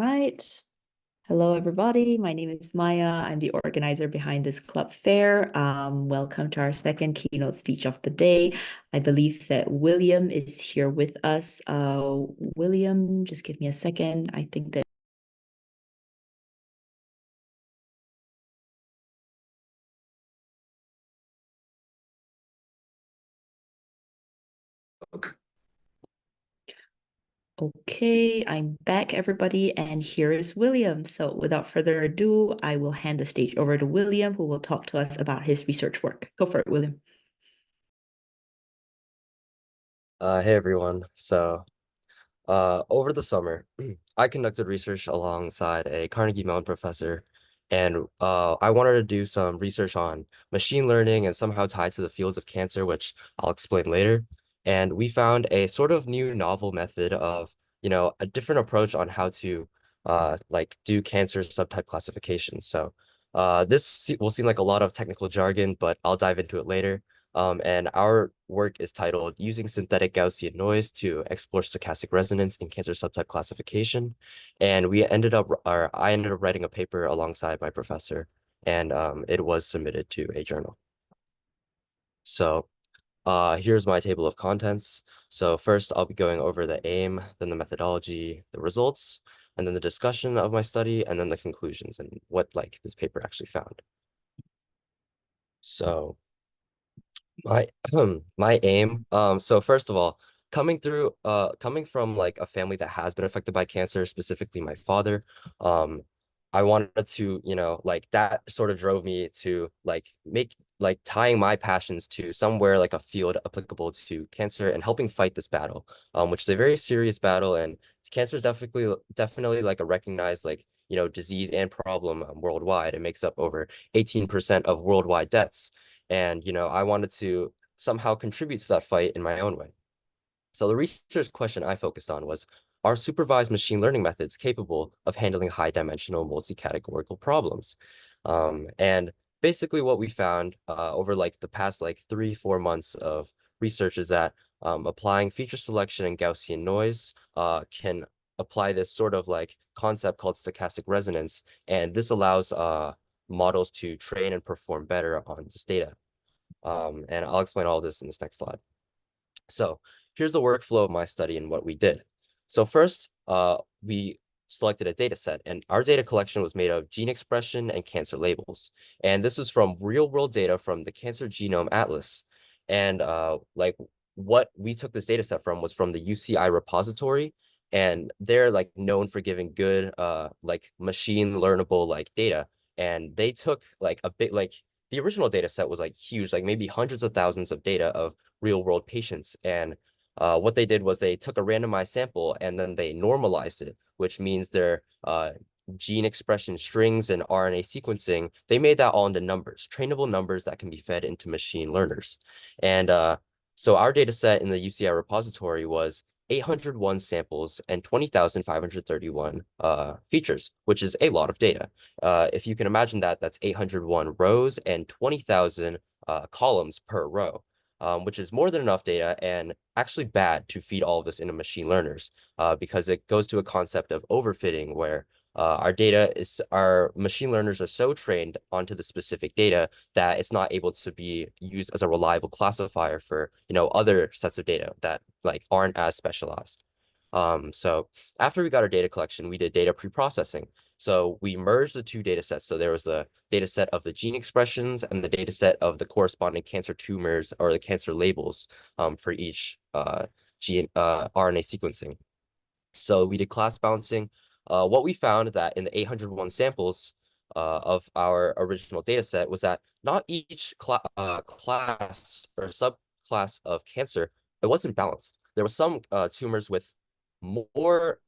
right. Hello, everybody. My name is Maya. I'm the organizer behind this club fair. Welcome to our second keynote speech of the day. I believe that William is here with us. William, just give me a second. I think that Okay, I'm back, everybody, and here is William. So without further ado, I will hand the stage over to William, who will talk to us about his research work. Go for it, William. Hey everyone. Over the summer, I conducted research alongside a Carnegie Mellon professor, and I wanted to do some research on machine learning and somehow tied to the fields of cancer, which I'll explain later. And we found a sort of new novel method of, a different approach on how to like do cancer subtype classification. Will seem like a lot of technical jargon, but I'll dive into it later. And our work is titled Using Synthetic Gaussian Noise to Explore Stochastic Resonance in Cancer Subtype Classification. And I ended up writing a paper alongside my professor, and it was submitted to a journal. Here's my table of contents. So first I'll be going over the aim, then the methodology, the results, and then the discussion of my study, and then the conclusions and what this paper actually found. So my my aim, so first of all, coming from like a family that has been affected by cancer, specifically my father, I wanted to, like that sort of drove me to make tying my passions to somewhere like a field applicable to cancer and helping fight this battle, which is a very serious battle, and cancer is definitely like a recognized disease and problem worldwide. It makes up over 18% of worldwide deaths. And, I wanted to somehow contribute to that fight in my own way. So the research question I focused on was, are supervised machine learning methods capable of handling high-dimensional multi-categorical problems? And basically what we found over the past 3-4 months of research is that applying feature selection and Gaussian noise can apply this sort of concept called stochastic resonance. And this allows models to train and perform better on this data. And I'll explain all this in this next slide. So here's the workflow of my study and what we did. So first, we selected a data set, and our data collection was made of gene expression and cancer labels. And this is from real-world data from the Cancer Genome Atlas. And what we took this data set from was from the UCI repository, and they're known for giving good machine learnable data. And they took a bit the original data set was huge, maybe hundreds of thousands of data of real world patients. And what they did was they took a randomized sample and then they normalized it, which means their gene expression strings and RNA sequencing, they made that all into numbers, trainable numbers that can be fed into machine learners. And so our data set in the UCI repository was 801 samples and 20,531 features, which is a lot of data. If you can imagine that, that's 801 rows and 20,000 columns per row, which is more than enough data and actually bad to feed all of this into machine learners because it goes to a concept of overfitting where our machine learners are so trained onto the specific data that it's not able to be used as a reliable classifier for, other sets of data that aren't as specialized. So after we got our data collection, we did data pre-processing. So we merged the two data sets. So there was a data set of the gene expressions and the data set of the corresponding cancer tumors or the cancer labels for each RNA sequencing. So we did class balancing. What we found that in the 801 samples of our original data set was that not each class or subclass of cancer, it wasn't balanced. There were some tumors with more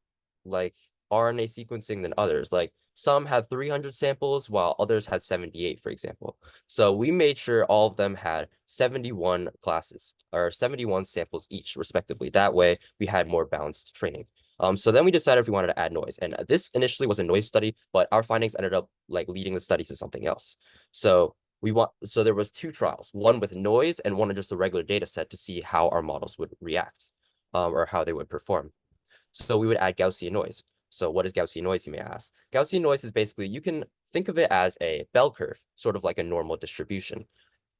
RNA sequencing than others. Some had 300 samples while others had 78, for example. So we made sure all of them had 71 classes or 71 samples each, respectively. That way we had more balanced training. So then we decided if we wanted to add noise. And this initially was a noise study, but our findings ended up leading the study to something else. So there was two trials, one with noise and one in just a regular data set to see how our models would react or how they would perform. So we would add Gaussian noise. So what is Gaussian noise, you may ask? Gaussian noise is basically, you can think of it as a bell curve, sort of like a normal distribution.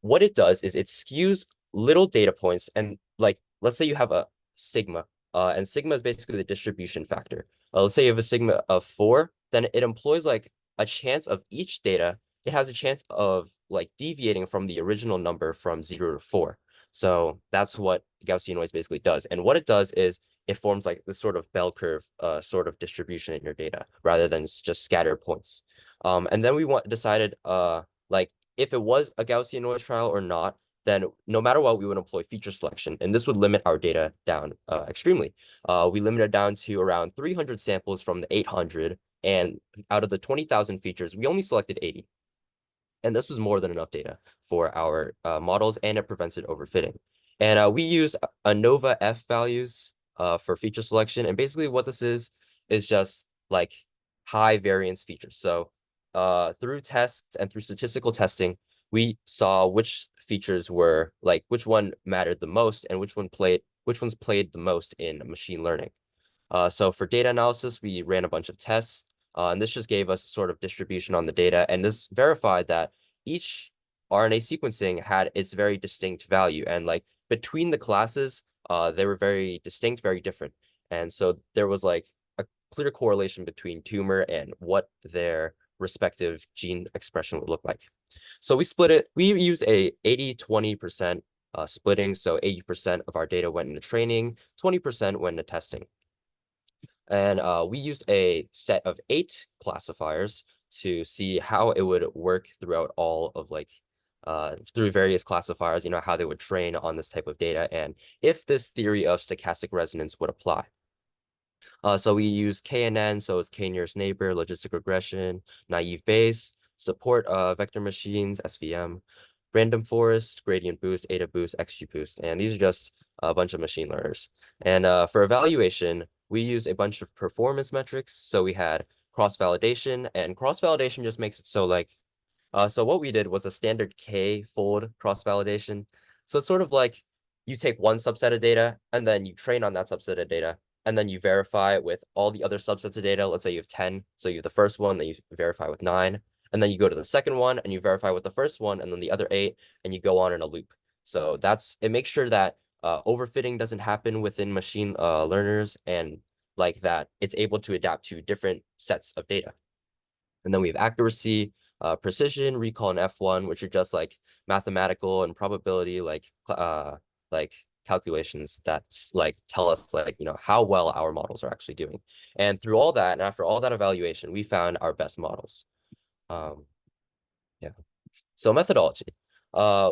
What it does is it skews little data points, and like, let's say you have a sigma, and sigma is basically the distribution factor. Let's say you have a sigma of 4, then it employs like a chance of each data. It has a chance of like deviating from the original number from 0 to 4. So that's what Gaussian noise basically does. And what it does is it forms like this sort of bell curve sort of distribution in your data rather than just scattered points. And then we decided like if it was a Gaussian noise trial or not, then no matter what, we would employ feature selection, and this would limit our data down extremely. We limited down to around 300 samples from the 800, and out of the 20,000 features, we only selected 80. And this was more than enough data for our models, and it prevented overfitting. And we use ANOVA F values for feature selection. And basically what this is just like high variance features. So through tests and through statistical testing, we saw which features were like which one mattered the most and which ones played the most in machine learning. So for data analysis, we ran a bunch of tests, and this just gave us a sort of distribution on the data, and this verified that each RNA sequencing had its very distinct value, and like between the classes, they were very distinct, very different. And so there was like a clear correlation between tumor and what their respective gene expression would look like. So we split it. We use a 80-20% splitting. So 80% of our data went into training, 20% went into testing. And we used a set of 8 classifiers to see how it would work throughout all of like through various classifiers, you know, how they would train on this type of data and if this theory of stochastic resonance would apply. So we use KNN, so it's K nearest neighbor, logistic regression, naive Bayes, support vector machines, SVM, random forest, gradient boost, AdaBoost, XGBoost, and these are just a bunch of machine learners. And for evaluation, we use a bunch of performance metrics. So we had cross-validation, and cross-validation just makes it so like, so what we did was a standard K-fold cross-validation. So it's sort of like you take one subset of data and then you train on that subset of data, and then you verify it with all the other subsets of data. Let's say you have 10. So you have the first one, then you verify with 9. And then you go to the second one and you verify with the first one and then the other 8, and you go on in a loop. So it makes sure that overfitting doesn't happen within machine learners, and like that it's able to adapt to different sets of data. And then we have accuracy, precision, recall, and F1, which are just like mathematical and probability, like calculations that like tell us like, you know, how well our models are actually doing. And through all that, and after all that evaluation, we found our best models. Yeah. So methodology.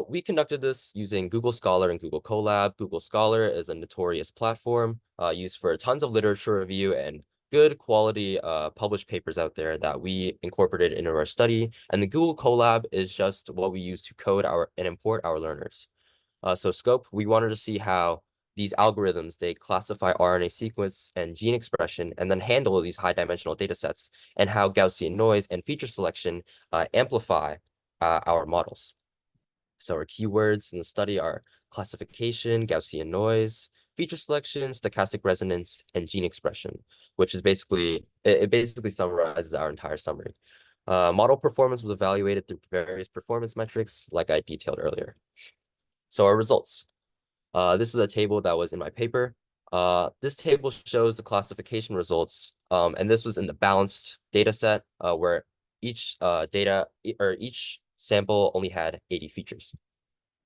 We conducted this using Google Scholar and Google Colab. Google Scholar is a notorious platform used for tons of literature review and good quality published papers out there that we incorporated into our study. And the Google Colab is just what we use to code and import our learners. So scope, we wanted to see how these algorithms, they classify RNA sequence and gene expression and then handle these high dimensional data sets, and how Gaussian noise and feature selection amplify our models. So our keywords in the study are classification, Gaussian noise, feature selection, stochastic resonance, and gene expression, which is basically, it basically summarizes our entire summary. Model performance was evaluated through various performance metrics, like I detailed earlier. So our results. This is a table that was in my paper. This table shows the classification results, and this was in the balanced data set where each each sample only had 80 features.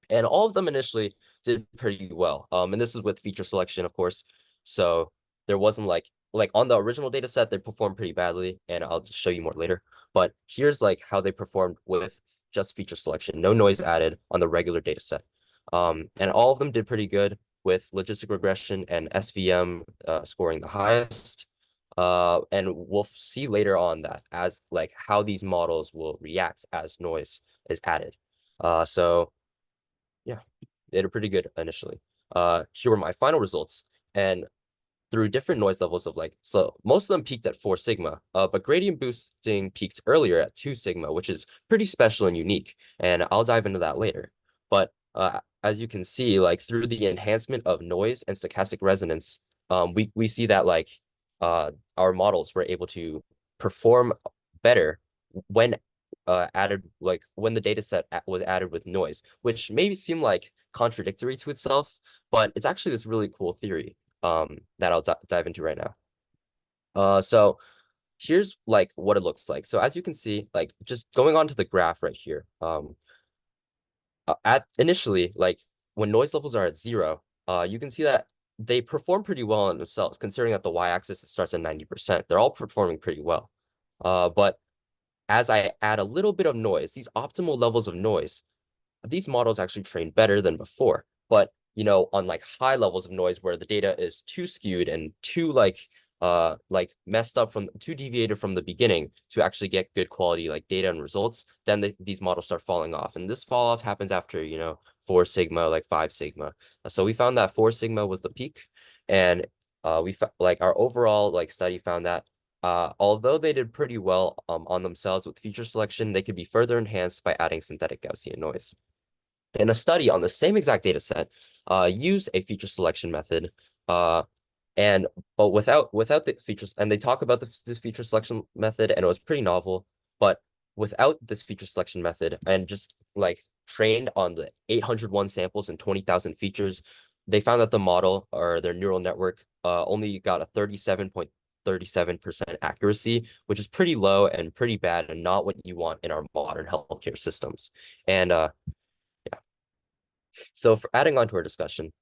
And all of them initially did pretty well. And this is with feature selection, of course. So there wasn't like on the original data set, they performed pretty badly, and I'll just show you more later. But here's like how they performed with just feature selection, no noise added on the regular data set. And all of them did pretty good, with logistic regression and SVM scoring the highest. And we'll see later on that as like how these models will react as noise is added. So yeah, they did pretty good initially. Here were my final results, and through different noise levels of like, so most of them peaked at 4 sigma, but gradient boosting peaked earlier at 2 sigma, which is pretty special and unique, and I'll dive into that later. But as you can see, like through the enhancement of noise and stochastic resonance, we see that like our models were able to perform better when added like when the data set was added with noise, which may seem like contradictory to itself, but it's actually this really cool theory that I'll dive into right now. So here's like what it looks like. So as you can see, like just going on to the graph right here, at initially, like when noise levels are at 0, you can see that they perform pretty well on themselves, considering that the y-axis starts at 90%. They're all performing pretty well. But as I add a little bit of noise, these optimal levels of noise, these models actually train better than before. But on like high levels of noise where the data is too skewed and too like messed up from too deviated from the beginning to actually get good quality like data and results, then these models start falling off. And this fall off happens after 4 sigma, like 5 sigma. So we found that 4 sigma was the peak, and we like our overall like study found that although they did pretty well on themselves with feature selection, they could be further enhanced by adding synthetic Gaussian noise. And a study on the same exact data set used a feature selection method, uh, but without the features, and they talk about this feature selection method, and it was pretty novel. But without this feature selection method, and just like trained on the 801 samples and 20,000 features, they found that the model or their neural network only got a 37.37% accuracy, which is pretty low and pretty bad, and not what you want in our modern healthcare systems. And so for adding on to our discussion,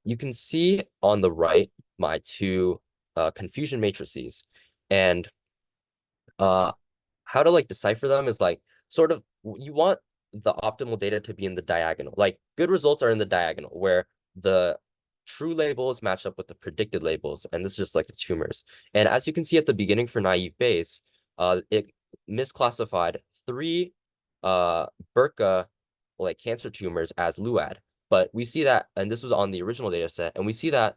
you can see on the right my two confusion matrices, and uh, how to like decipher them is like sort of you want the optimal data to be in the diagonal. Like good results are in the diagonal where the true labels match up with the predicted labels, and this is just like the tumors. And as you can see at the beginning for naive Bayes, it misclassified 3 BRCA like cancer tumors as LUAD. But we see that, and this was on the original data set, and we see that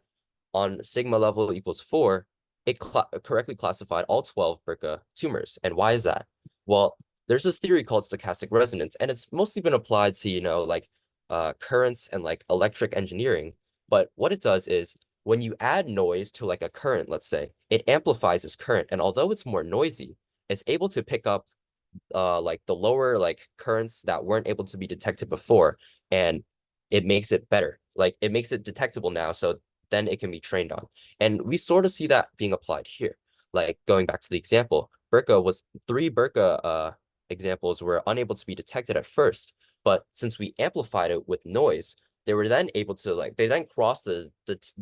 on sigma level equals 4, it correctly classified all 12 BRCA tumors. And why is that? Well, there's this theory called stochastic resonance, and it's mostly been applied to, like currents and like electric engineering. But what it does is when you add noise to like a current, let's say, it amplifies this current. And although it's more noisy, it's able to pick up like the lower like currents that weren't able to be detected before, and it makes it better. Like it makes it detectable now, so then it can be trained on. And we sort of see that being applied here. Like going back to the example, BRCA was 3 BRCA examples were unable to be detected at first, but since we amplified it with noise, they were then able to like they then crossed the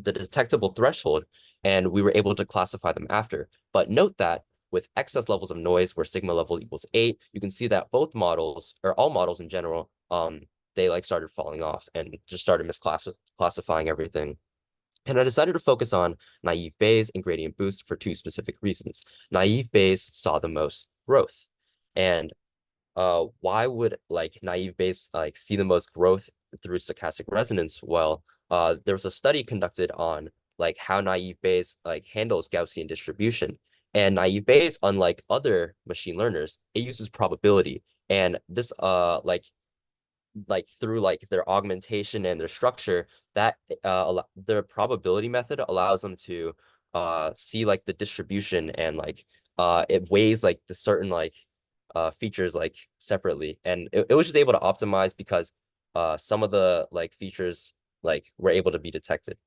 detectable threshold, and we were able to classify them after. But note that with excess levels of noise where sigma level equals 8, you can see that both models, or all models in general, they like started falling off and just started misclassifying everything. And I decided to focus on naive Bayes and gradient boost for 2 specific reasons. Naive Bayes saw the most growth. And why would like naive Bayes like see the most growth through stochastic resonance? Well, there was a study conducted on like how naive Bayes like handles Gaussian distribution. And naive Bayes, unlike other machine learners, it uses probability. And this like through like their augmentation and their structure, that their probability method allows them to see like the distribution, and like it weighs like the certain like features like separately, and it was just able to optimize because some of the like features like were able to be detected.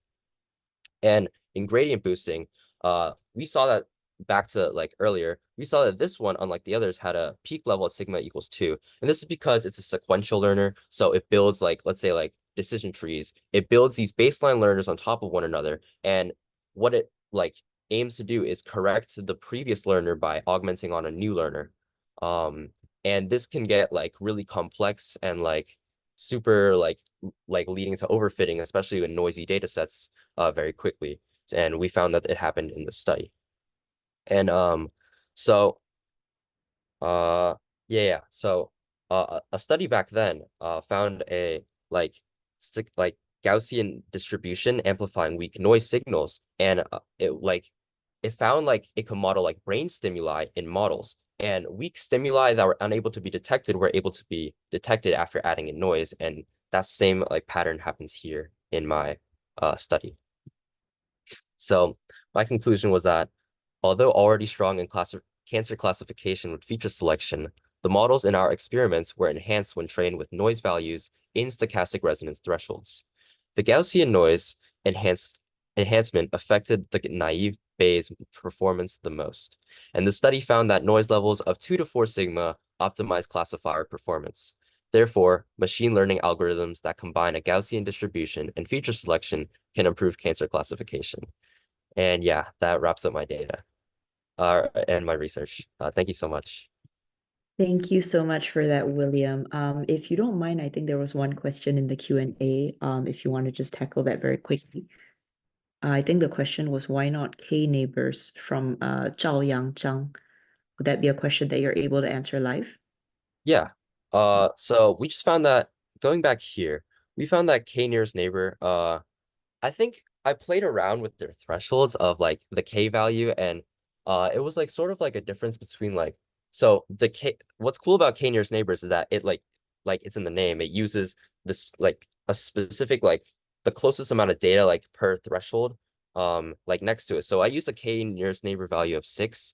And in gradient boosting, we saw that back to like earlier, we saw that this one, unlike the others, had a peak level at sigma equals 2. And this is because it's a sequential learner. So it builds like, let's say like decision trees. It builds these baseline learners on top of one another. And what it like aims to do is correct the previous learner by augmenting on a new learner. Um, and this can get like really complex and like super like leading to overfitting, especially in noisy data sets very quickly. And we found that it happened in the study. And so uh yeah. So a study back then found a like like Gaussian distribution amplifying weak noise signals, and it found like it could model like brain stimuli in models, and weak stimuli that were unable to be detected were able to be detected after adding in noise, and that same like pattern happens here in my study. So my conclusion was that Although already strong in cancer classification with feature selection, the models in our experiments were enhanced when trained with noise values in stochastic resonance thresholds. The Gaussian noise enhancement affected the naive Bayes performance the most, and the study found that noise levels of 2 to 4 sigma optimize classifier performance. Therefore, machine learning algorithms that combine a Gaussian distribution and feature selection can improve cancer classification. And yeah, that wraps up my data and my research. Thank you so much. Thank you so much for that, William. If you don't mind, I think there was one question in the Q&A, if you want to just tackle that very quickly. I think the question was, why not K neighbors from Zhao Yang Zhang? Would that be a question that you're able to answer live? Yeah. So we just found that going back here, we found that K nearest neighbor, I think I played around with their thresholds of like the K value and it was like sort of like a difference between like so the K what's cool about K nearest neighbors is that it like it's in the name. It uses this like a specific like the closest amount of data like per threshold like next to it. So I use a K nearest neighbor value of 6.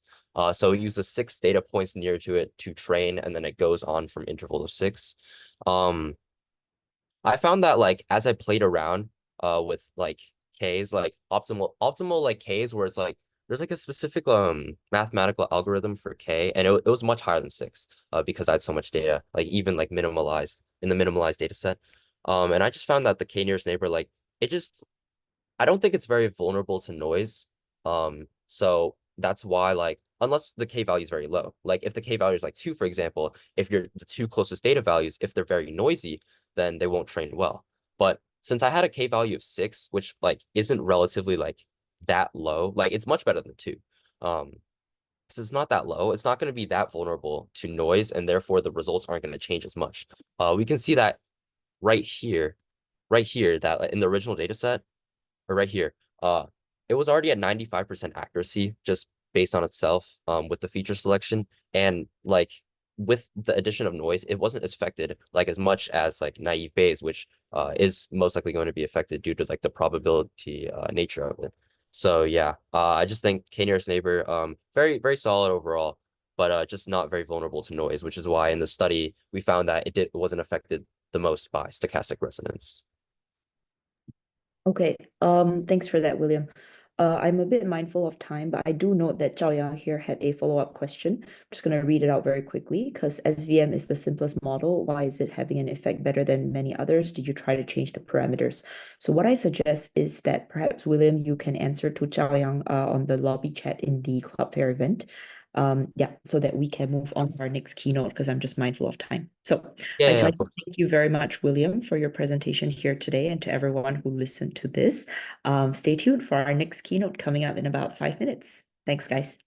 So it uses 6 data points near to it to train and then it goes on from intervals of 6. Um I found that like as I played around with like K's like optimal like K's where it's like there's like a specific mathematical algorithm for K and it was much higher than 6 because I had so much data like even like minimalized in the minimalized data set. And I just found that the K nearest neighbor like it just I don't think it's very vulnerable to noise. So that's why like unless the K value is very low, like if the K value is like 2, for example, if you're the 2 closest data values, if they're very noisy, then they won't train well. But since I had a K value of 6, which like isn't relatively like that low, like it's much better than 2. Um, so it's not that low, it's not going to be that vulnerable to noise, and therefore the results aren't going to change as much. We can see that right here, that in the original data set or right here, it was already at 95% accuracy just based on itself, with the feature selection. And like with the addition of noise, it wasn't affected like as much as like naive Bayes, which is most likely going to be affected due to like the probability nature of it. So yeah, I just think K nearest neighbor, very, very solid overall, but just not very vulnerable to noise, which is why in the study we found that it wasn't affected the most by stochastic resonance. Okay, thanks for that, William. I'm a bit mindful of time, but I do note that Zhao Yang here had a follow-up question. I'm just going to read it out very quickly because SVM is the simplest model. Why is it having an effect better than many others? Did you try to change the parameters? So what I suggest is that perhaps, William, you can answer to Zhao Yang on the lobby chat in the Club Fair event. Yeah, so that we can move on to our next keynote because I'm just mindful of time. So Yeah, I'd yeah, like to thank you very much, William, for your presentation here today and to everyone who listened to this. Stay tuned for our next keynote coming up in about 5 minutes. Thanks, guys.